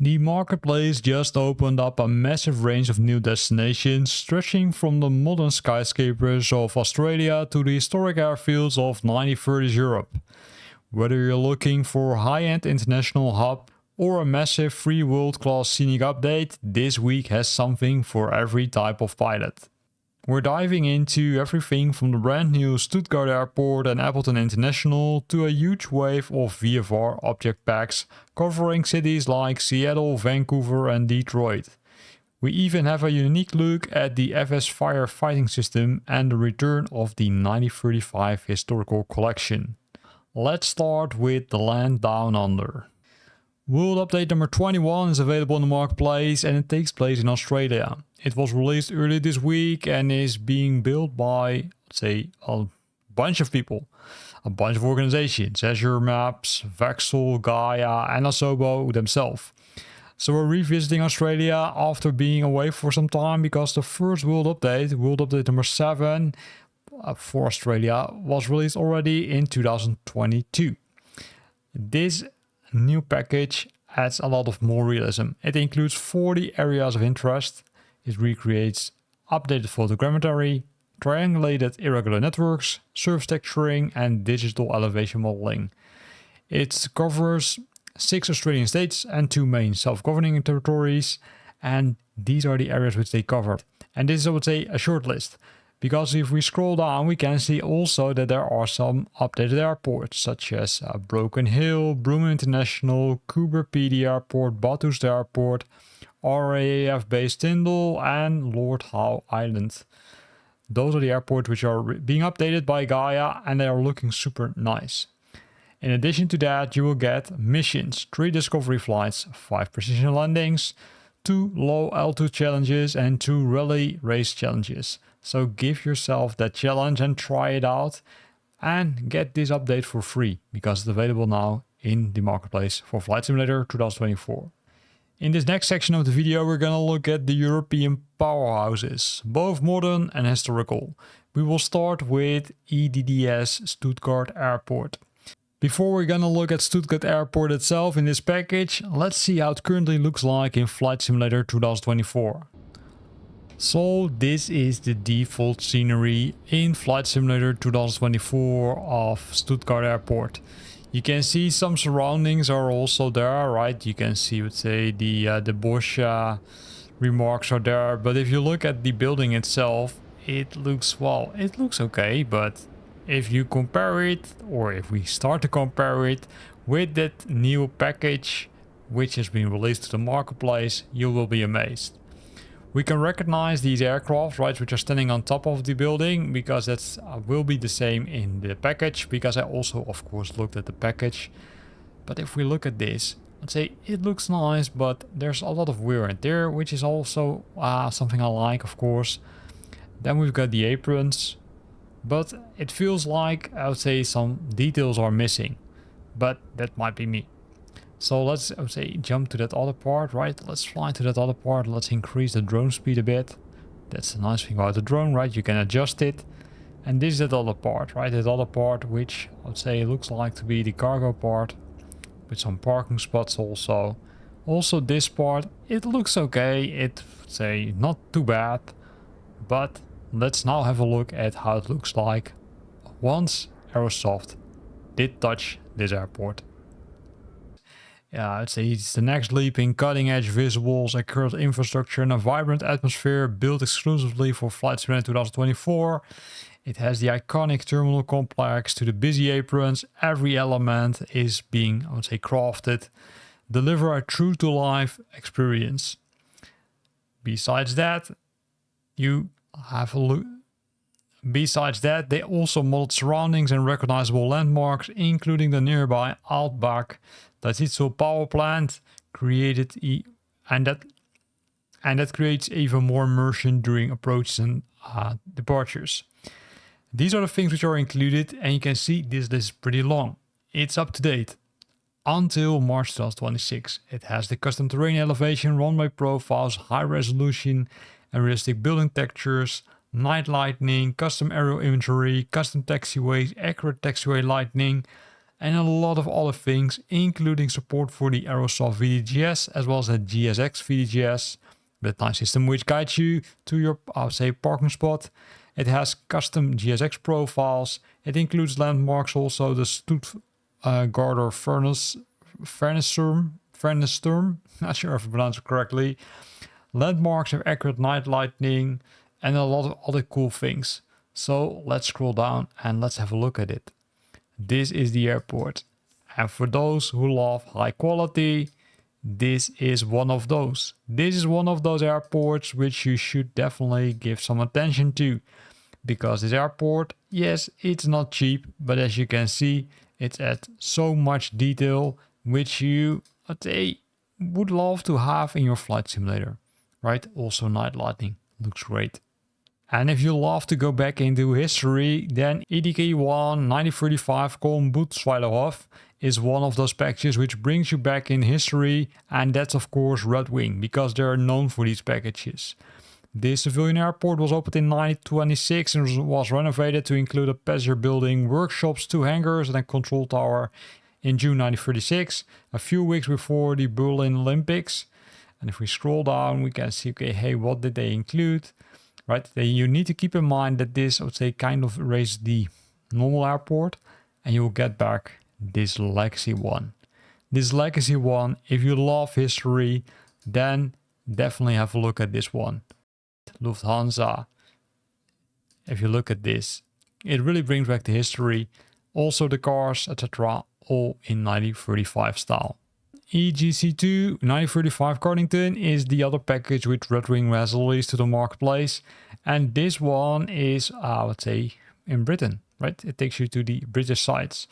The marketplace just opened up a massive range of new destinations, stretching from the modern skyscrapers of Australia to the historic airfields of 1930s Europe. Whether you're looking for a high-end international hub or a massive free world-class scenic update, this week has something for every type of pilot. We're diving into everything from the brand new Stuttgart Airport and Appleton International to a huge wave of VFR object packs covering cities like Seattle, Vancouver and Detroit. We even have a unique look at the FS firefighting system and the return of the 1935 historical collection. Let's start with the land down under. World Update number 21 is available in the marketplace and it takes place in Australia. It was released earlier this week and is being built by, say, a bunch of people, a bunch of organizations, Azure Maps, Vexel, Gaia and Asobo themselves. So we're revisiting Australia after being away for some time because the first World Update number 7 for Australia, was released already in 2022. This new package adds a lot of more realism. It includes 40 areas of interest. It recreates updated photogrammetry, triangulated irregular networks, surface texturing and digital elevation modeling. It covers 6 Australian states and 2 main self-governing territories, and these are the areas which they covered. And this is, I would say, a short list. Because if we scroll down, we can see also that there are some updated airports, such as Broken Hill, Broome International, Coober PD Airport, Bathurst Airport, RAAF Base Tyndall, and Lord Howe Island. Those are the airports which are being updated by Gaia, and they are looking super nice. In addition to that, you will get missions, 3 discovery flights, 5 precision landings, 2 low altitude challenges, and 2 rally race challenges. So give yourself that challenge and try it out and get this update for free because it's available now in the marketplace for Flight Simulator 2024. In this next section of the video, we're gonna look at the European powerhouses, both modern and historical. We will start with EDDS Stuttgart Airport. Before we're gonna look at Stuttgart Airport itself in this package, let's see how it currently looks like in Flight Simulator 2024. So this is the default scenery in Flight Simulator 2024 of Stuttgart Airport. You can see some surroundings are also there, right? You can see, let's say, the Bosch remarks are there. But if you look at the building itself, it looks, well, it looks okay. But if you compare it, or if we start to compare it with that new package, which has been released to the marketplace, you will be amazed. We can recognize these aircraft, right, which are standing on top of the building, because that will be the same in the package, because I also, of course, looked at the package. But if we look at this, let's say it looks nice, but there's a lot of wear and tear, which is also something I like, of course. Then we've got the aprons, but it feels like, I would say, some details are missing, but that might be me. So let's, I would say, jump to that other part, right? Let's fly to that other part. Let's increase the drone speed a bit. That's the nice thing about the drone, right? You can adjust it. And this is that other part, right? That other part, which I would say looks like to be the cargo part, with some parking spots also. Also this part, it looks okay. It, say, not too bad. But let's now have a look at how it looks like once Aerosoft did touch this airport. Yeah, I'd say it's the next leap in cutting-edge visuals, accurate infrastructure and a vibrant atmosphere built exclusively for Flight Simulator 2024. It has the iconic terminal complex to the busy aprons. Every element is being, I would say, crafted. Deliver a true-to-life experience. Besides that, you have a look. Besides that, they also modeled surroundings and recognizable landmarks, including the nearby Altbach Dazitzo power plant, and that creates even more immersion during approaches and departures. These are the things which are included, and you can see this list is pretty long. It's up to date until March 2026. It has the custom terrain elevation, runway profiles, high resolution and realistic building textures, night lighting, custom aerial imagery, custom taxiways, accurate taxiway lighting, and a lot of other things, including support for the Aerosoft VDGS as well as the GSX VDGS, with a time system which guides you to your, I would say, parking spot. It has custom GSX profiles. It includes landmarks, also the Stuttgart or Furnace-Sturm, not sure if I pronounced it correctly. Landmarks have accurate night lighting and a lot of other cool things. So let's scroll down and let's have a look at it. This is the airport. And for those who love high quality, this is one of those. This is one of those airports which you should definitely give some attention to. Because this airport, yes, it's not cheap, but as you can see, it's at so much detail which you, I'd say, would love to have in your flight simulator, right? Also night lighting looks great. And if you love to go back into history, then EDK1 9035 Bootsweilerhof is one of those packages which brings you back in history, and that's of course Redwing, because they're known for these packages. This civilian airport was opened in 1926 and was renovated to include a passenger building, workshops, 2 hangars and a control tower in June 1936, a few weeks before the Berlin Olympics. And if we scroll down, we can see, okay, hey, what did they include? Right, you need to keep in mind that this, I would say, kind of raised the normal airport, and you will get back this legacy one. This legacy one, if you love history, then definitely have a look at this one. Lufthansa. If you look at this, it really brings back the history. Also the cars, etc., all in 1935 style. EGC2 1935 Cardington is the other package which Redwing has released to the marketplace, and this one is, I would say, in Britain, right? It takes you to the British sites.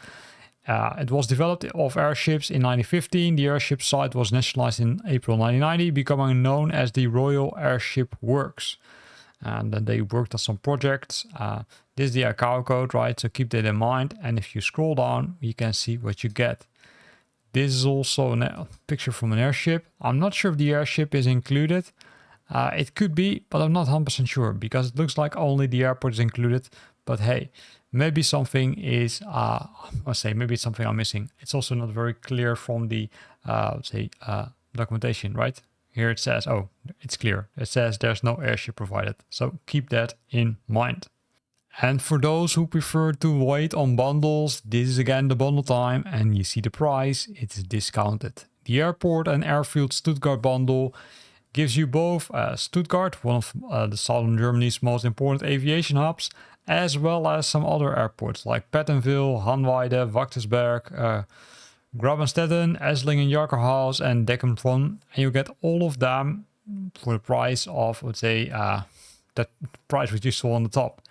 It was developed off airships in 1915. The airship site was nationalized in April 1990, becoming known as the Royal Airship Works. And then they worked on some projects. This is the ICAO code, right? So keep that in mind. And if you scroll down, you can see what you get. This is also a picture from an airship. I'm not sure if the airship is included. It could be, but I'm not 100% sure because it looks like only the airport is included. But hey, maybe something is, maybe it's something I'm missing. It's also not very clear from the, documentation, right? Here it says, oh, it's clear. It says there's no airship provided. So keep that in mind. And for those who prefer to wait on bundles, this is again the bundle time and you see the price, it's discounted. The airport and airfield Stuttgart bundle gives you both Stuttgart, one of the southern Germany's most important aviation hubs, as well as some other airports like Pattenville, Hanweide, Wachtersberg, Grabenstetten, Esslingen, Jarkerhaus and Deckenbronn. And you get all of them for the price of, let's say, that price which you saw on the top.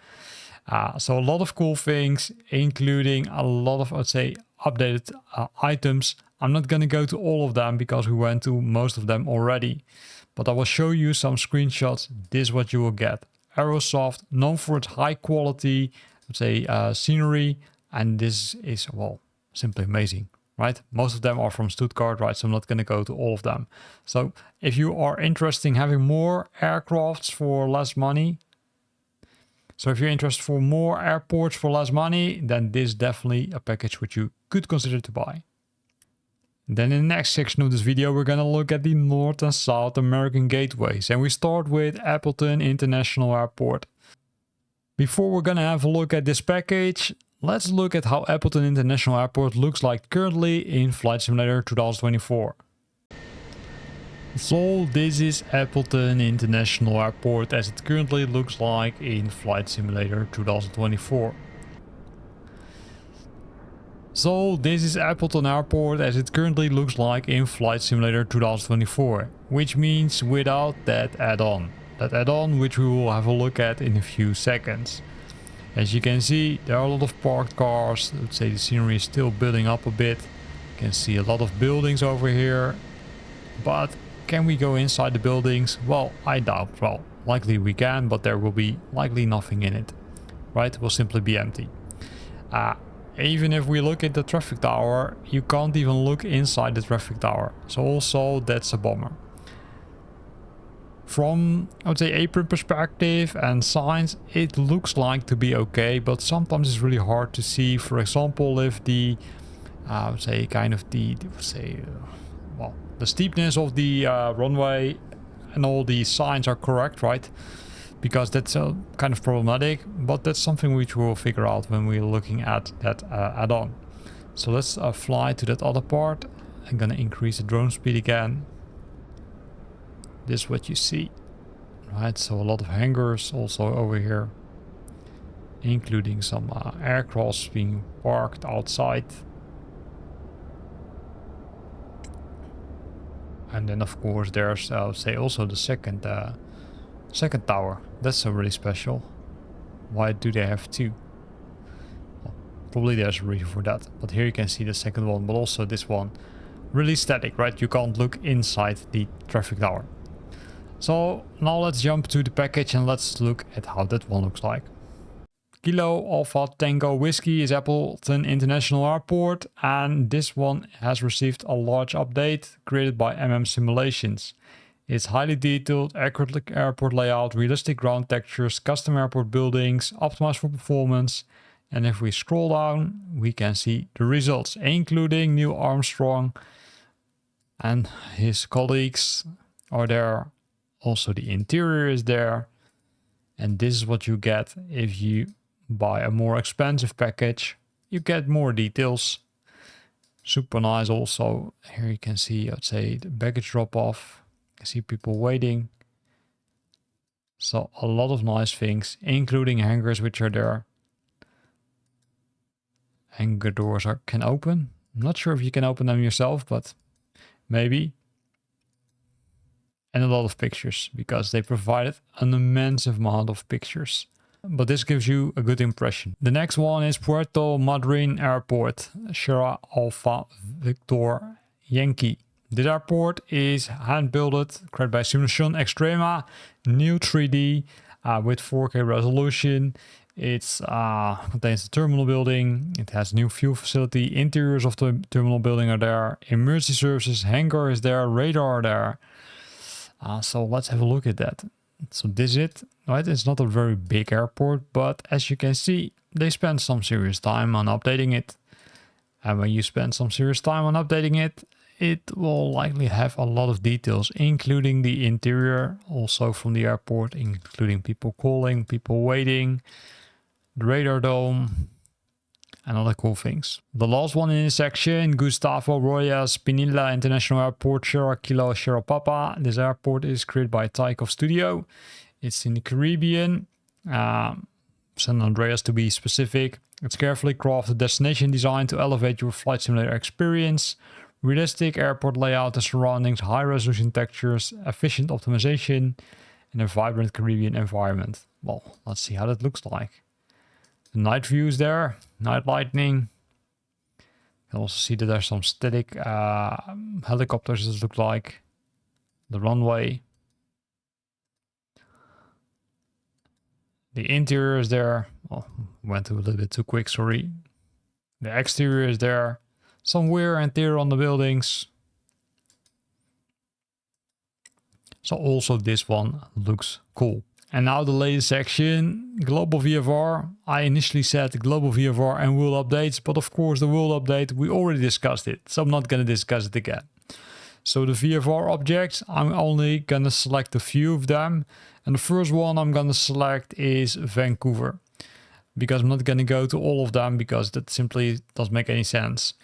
So a lot of cool things, including a lot of, let's say, updated items. I'm not going to go to all of them because we went to most of them already. But I will show you some screenshots. This is what you will get. Aerosoft, known for its high quality, let's say, scenery. And this is, well, simply amazing, right? Most of them are from Stuttgart, right? So I'm not going to go to all of them. So if you are interested in having more aircrafts for less money, so if you're interested for more airports for less money, then this is definitely a package which you could consider to buy. Then in the next section of this video, we're going to look at the North and South American gateways. And we start with Appleton International Airport. Before we're going to have a look at this package, let's look at how Appleton International Airport looks like currently in Flight Simulator 2024. So this is Appleton International Airport as it currently looks like in Flight Simulator 2024. So this is Appleton Airport as it currently looks like in Flight Simulator 2024, which means without that add-on. That add-on which we will have a look at in a few seconds. As you can see, there are a lot of parked cars. Let's say the scenery is still building up a bit. You can see a lot of buildings over here, but can we go inside the buildings? Well, I doubt. Well, likely we can, but there will be likely nothing in it, right? It will simply be empty. Even if we look at the traffic tower, you can't even look inside the traffic tower. So also that's a bummer. From, I would say, apron perspective and signs, it looks like to be okay, but sometimes it's really hard to see. For example, if the I would say kind of the well, the steepness of the runway and all the signs are correct, right? Because that's kind of problematic, but that's something which we'll figure out when we're looking at that add-on. So let's fly to that other part. I'm gonna increase the drone speed again. This is what you see, right? So a lot of hangars also over here, including some aircrafts being parked outside. And then of course there's I would say also the second tower. That's really special. Why do they have two? Well, probably there's a reason for that. But here you can see the second one, but also this one. Really static, right? You can't look inside the traffic tower. So now let's jump to the package and let's look at how that one looks like. Kilo Alpha Tango Whiskey is Appleton International Airport, and this one has received a large update created by Simulations. It's highly detailed, accurate airport layout, realistic ground textures, custom airport buildings, optimized for performance. And if we scroll down, we can see the results, including Neil Armstrong and his colleagues are there. Also the interior is there. And this is what you get if you buy a more expensive package. You get more details. Super nice also. Here you can see, I'd say, the baggage drop off. I see people waiting. So a lot of nice things, including hangars which are there. Hangar doors can open. I'm not sure if you can open them yourself, but maybe. And a lot of pictures, because they provided an immense amount of pictures. But this gives you a good impression. The next one is Puerto Madryn Airport, Sierra Alpha Victor Yankee. This airport is hand-built, created by Simulation Extrema, new 3D with 4K resolution. It contains the terminal building. It has new fuel facility. Interiors of the terminal building are there. Emergency services, hangar is there, radar there. So let's have a look at that. So this is it, right? It's not a very big airport, but as you can see, they spend some serious time on updating it. And when you spend some serious time on updating it, it will likely have a lot of details, including the interior, also from the airport, including people calling, people waiting, the radar dome, and other cool things. The last one in this section, Gustavo Royas Pinilla International Airport, Sierra Kilo Sierra Papa. This airport is created by Takeoff Studio. It's in the Caribbean, San Andreas to be specific. It's carefully crafted destination design to elevate your flight simulator experience. Realistic airport layout and surroundings, high resolution textures, efficient optimization, and a vibrant Caribbean environment. Well, let's see how that looks like. The night views there, night lightning. You can also see that there's some static helicopters, as it look like. The runway. The interior is there. Oh, went a little bit too quick, sorry. The exterior is there. Some wear and tear on the buildings. So also this one looks cool. And now the latest section, Global VFR. I initially said Global VFR and world updates, but of course the world update, we already discussed it. So I'm not going to discuss it again. So the VFR objects, I'm only going to select a few of them. And the first one I'm going to select is Vancouver. Because I'm not going to go to all of them, because that simply doesn't make any sense.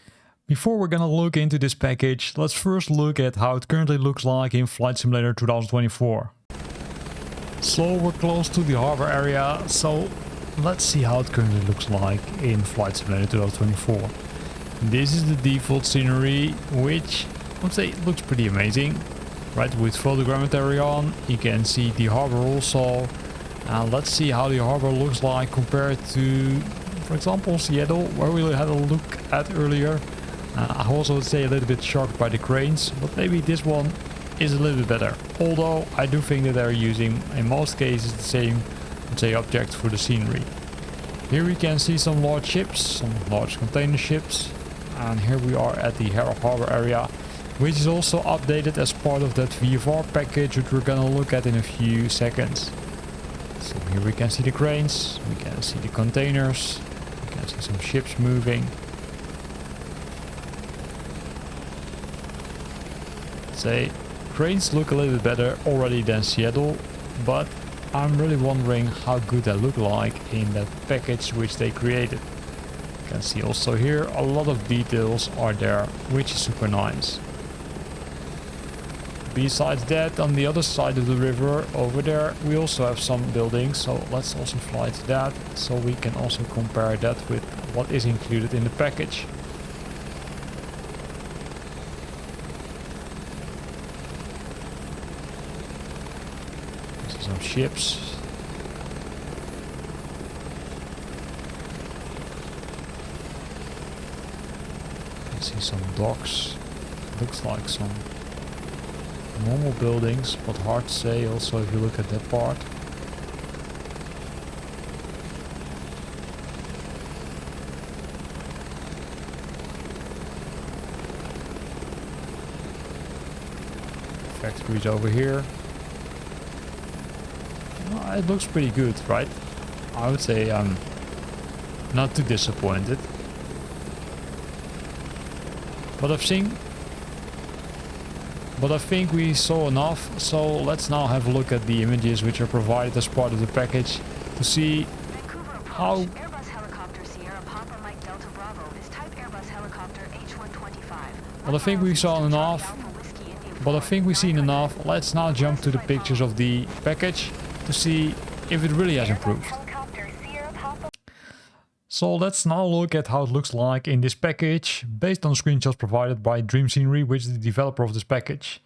Before we're going to look into this package, let's first look at how it currently looks like in Flight Simulator 2024. So we're close to the harbor area, so let's see how it currently looks like in Flight Simulator 2024. This is the default scenery, which I would say looks pretty amazing. Right, with photogrammetry on, you can see the harbor also. Let's see how the harbor looks like compared to, for example, Seattle, where we had a look at earlier. I also would say a little bit shocked by the cranes, but maybe this one is a little bit better. Although I do think that they're using, in most cases, the same, let's say, objects for the scenery. Here we can see some large ships, some large container ships. And here we are at the harbor area, which is also updated as part of that VFR package, which we're gonna look at in a few seconds. So here we can see the cranes, we can see the containers, we can see some ships moving. say, cranes look a little bit better already than Seattle, but I'm really wondering how good they look like in that package which they created. You can see also here a lot of details are there, which is super nice. Besides that, on the other side of the river over there we also have some buildings, so let's also fly to that so we can also compare that with what is included in the package. Some ships. I see some docks. Looks like some normal buildings, but hard to say also if you look at that part. Factories over here. Well, it looks pretty good, right? I would say I'm not too disappointed. But I think we saw enough, so let's now have a look at the images which are provided as part of the package to see how... Well, I think we saw enough, but I think we've seen enough. Let's now jump to the pictures of the package to see if it really has improved. So let's now look at how it looks like in this package based on screenshots provided by Dream Scenery, which is the developer of this package.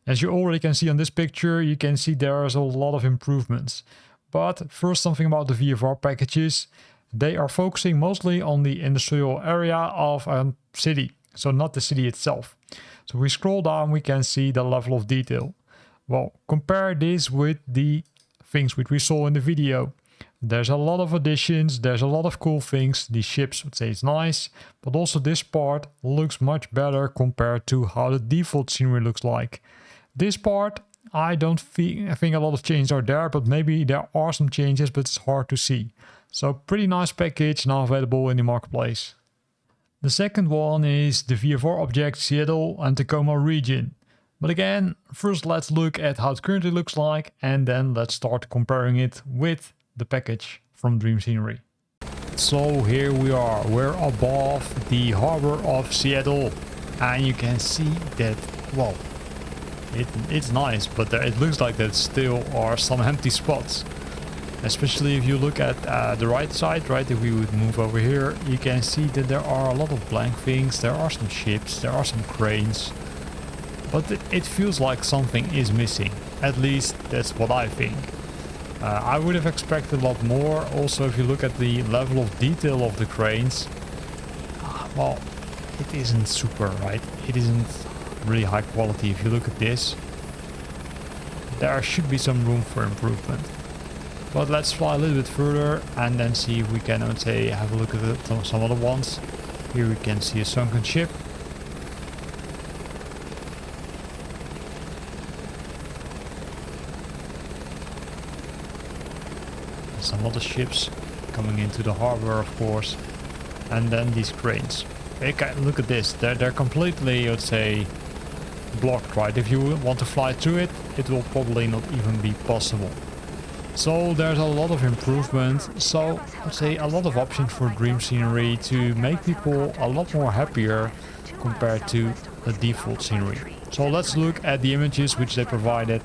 As you already can see on this picture, you can see there's a lot of improvements. But first, something about the VFR packages. They are focusing mostly on the industrial area of a city, so not the city itself. So we scroll down, we can see the level of detail. Well, compare this with the things which we saw in the video. There's a lot of additions, there's a lot of cool things. The ships would say it's nice, but also this part looks much better compared to how the default scenery looks like. This part, I think a lot of changes are there, but maybe there are some changes, but it's hard to see. So pretty nice package now available in the marketplace. The second one is the VFR object Seattle and Tacoma region. But again, first let's look at how it currently looks like, and then let's start comparing it with the package from Dream Scenery. So here we are, we're above the harbor of Seattle, and you can see that, well, it's nice, but it looks like there still are some empty spots. Especially if you look at the right side, right, if we would move over here, you can see that there are a lot of blank things, there are some ships, there are some cranes, but it feels like something is missing. At least that's what I think. I would have expected a lot more. Also, if you look at the level of detail of the cranes, well, it isn't super, right? It isn't really high quality. If you look at this, there should be some room for improvement. But let's fly a little bit further and then see if we can, I would say, have a look at some other ones. Here we can see a sunken ship. Some other ships coming into the harbor, of course, and then these cranes. Okay, look at this. They're completely, I would say, blocked, right? If you want to fly through it, it will probably not even be possible. So there's a lot of improvement. So I'd say a lot of options for Dream Scenery to make people a lot more happier compared to the default scenery. So let's look at the images which they provided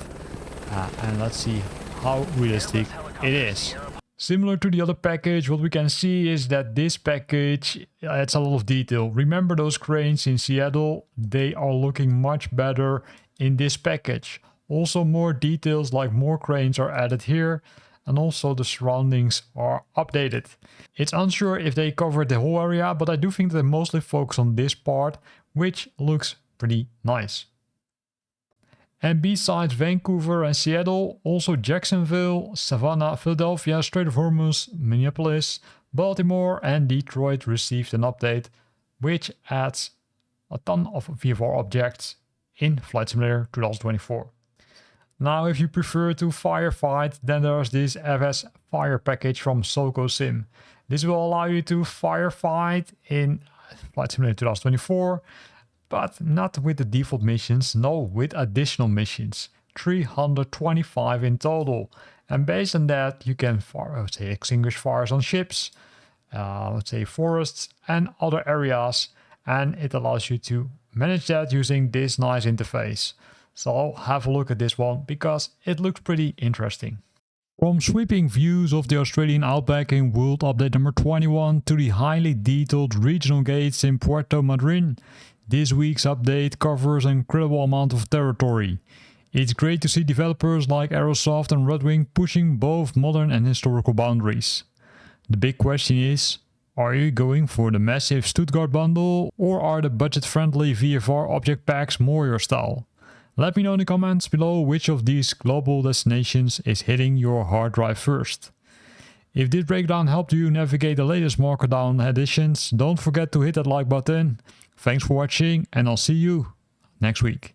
and let's see how realistic it is. Similar to the other package, what we can see is that this package adds a lot of detail. Remember those cranes in Seattle? They are looking much better in this package. Also more details like more cranes are added here, and also the surroundings are updated. It's unsure if they covered the whole area, but I do think they mostly focus on this part, which looks pretty nice. And besides Vancouver and Seattle, also Jacksonville, Savannah, Philadelphia, Strait of Hormuz, Minneapolis, Baltimore and Detroit received an update, which adds a ton of VFR objects in Flight Simulator 2024. Now, if you prefer to firefight, then there's this FS Fire package from Soco Sim. This will allow you to firefight in Flight Simulator 2024, But not with the default missions, no, with additional missions. 325 in total. And based on that, you can extinguish fires on ships, forests and other areas. And it allows you to manage that using this nice interface. So have a look at this one because it looks pretty interesting. From sweeping views of the Australian outback in World Update number 21 to the highly detailed regional gates in Puerto Madryn, this week's update covers an incredible amount of territory. It's great to see developers like Aerosoft and Redwing pushing both modern and historical boundaries. The big question is, are you going for the massive Stuttgart bundle or are the budget-friendly VFR object packs more your style? Let me know in the comments below which of these global destinations is hitting your hard drive first. If this breakdown helped you navigate the latest markdown editions, don't forget to hit that like button. Thanks for watching and I'll see you next week.